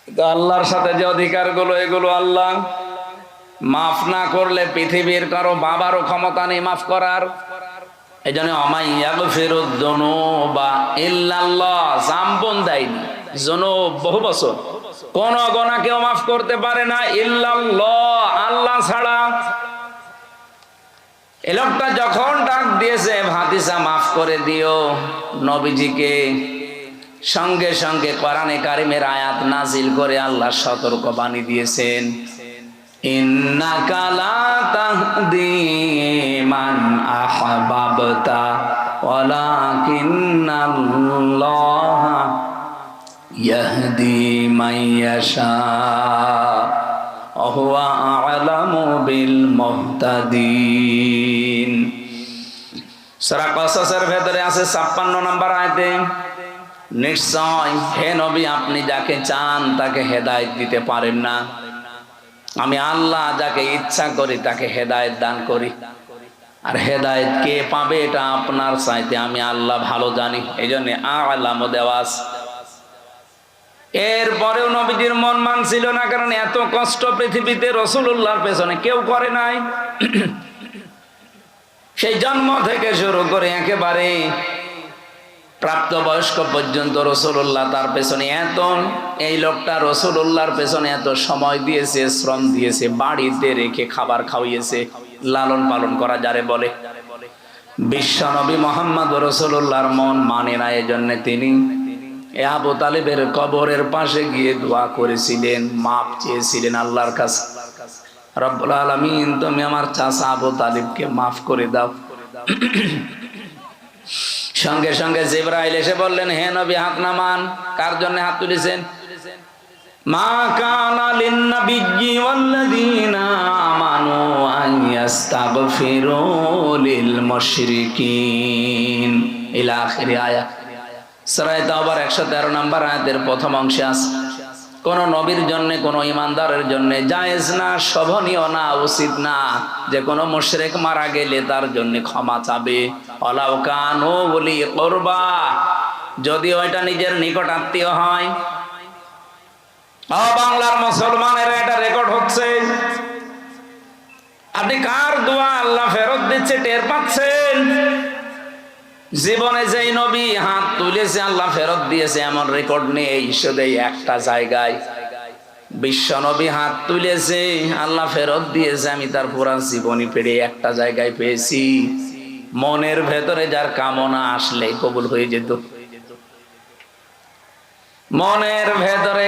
তো আল্লাহর সাথে যে অধিকারগুলো, এগুলো আল্লাহ মাফ না করলে পৃথিবীর কারো বাবারও ক্ষমতা নেই মাফ করার। এই জন্য জাম্বন দেয়নি, জুনুব বহু বছর কোন গোনা কেউ মাফ করতে পারে না ইল্লাল্লাহ, আল্লাহ ছাড়া। এই লোকটা যখন ডাক দিয়েছে ভাতিজা মাফ করে দিও নবীজিকে, সঙ্গে সঙ্গে কোরআনে কারিমের আয়াত নাজিল করে আল্লাহ সতর্ক বাণী দিয়েছেন, ইন্নাকা লা তাহদি মান আহবাবতা ওয়ালাকিন্নাল্লাহা ইয়াহদি মান ইয়াশা ওয়া হুয়া আ'লামু বিল মুহতাদিন। সূরা কসসের ভেতরে আছে 56 নম্বর আয়াতে, নিশ্চয় হে নবী আপনি যাকে চান তাকে হেদায়েত দিতে পারেন না, আমি আল্লাহ যাকে ইচ্ছা করি তাকে হেদায়েত দান করি। আর হেদায়েত কে পাবে এটা আপনার চাইতে আমি আল্লাহ ভালো জানি, এই জন্য আ'লামু দেওয়াস। এরপরেও নবীজির মন মানছিল না, কারণ এত কষ্ট পৃথিবীতে রাসূলুল্লাহর পেছনে কেউ করে নাই। সেই জন্ম থেকে শুরু করে একেবারে প্রাপ্তবয়স্ক পর্যন্ত রাসূলুল্লাহ তার পেছনে এত, এই লোকটা রাসূলুল্লাহর পেছনে এত সময় দিয়েছে, শ্রম দিয়েছে, বাড়িতে রেখে খাবার খাওয়িয়েছে, লালন পালন করা যারে বলে। বিশ্বনবী মুহাম্মদ রাসূলুল্লাহর মন মানে না, এজন্য তিনি আবু তালিবের কবরের পাশে গিয়ে দোয়া করেছিলেন, মাপ চেয়েছিলেন আল্লাহর কাছে, রব্বুল আলামিন তুমি আমার চাচা আবু তালিবকে মাফ করে দাও। সঙ্গে সঙ্গে জিবরাইল এসে বললেন, হে নবী হাত নামান। কার জন্য হাত তুলেছেন? মা কানা লিন-নাবিয়্যি ওয়াল্লাযীনা আমানু আন ইস্তাগফিরু লিল মুশরিকিন ইলা আখিরি আয়াত। সূরা তাওবার 113 নম্বর আয়াতের প্রথম অংশে আছে, কোন নবীর জন্য, কোন ইমানদারের জন্য জায়েজ না, শোভনীয় না, উচিত না যে কোন মুশরিক মারা গেলে তার জন্য ক্ষমা চাবে। ওয়ালাউ কানু উলি কুরবা, যদি ওইটা নিজের নিকট আত্মীয় হয়। বাংলার মুসলমানেরা এটা রেকর্ড হচ্ছে, আপনি কার দোয়া আল্লাহ ফেরত দিচ্ছে টের পাচ্ছেন? জীবনে যেই নবী হাত তুলেছে আল্লাহ ফেরত দিয়েছে এমন রেকর্ড নেই, শুধু একটা জায়গায় বিশ্ব নবী হাত তুলেছে আল্লাহ ফেরত দিয়েছে, আমি তার পুরা জীবনী পেড়ে একটা জায়গায় পেয়েছি। মনের ভেতরে যার কামনা আসলে কবুল হয়ে যেত, মনের ভেতরে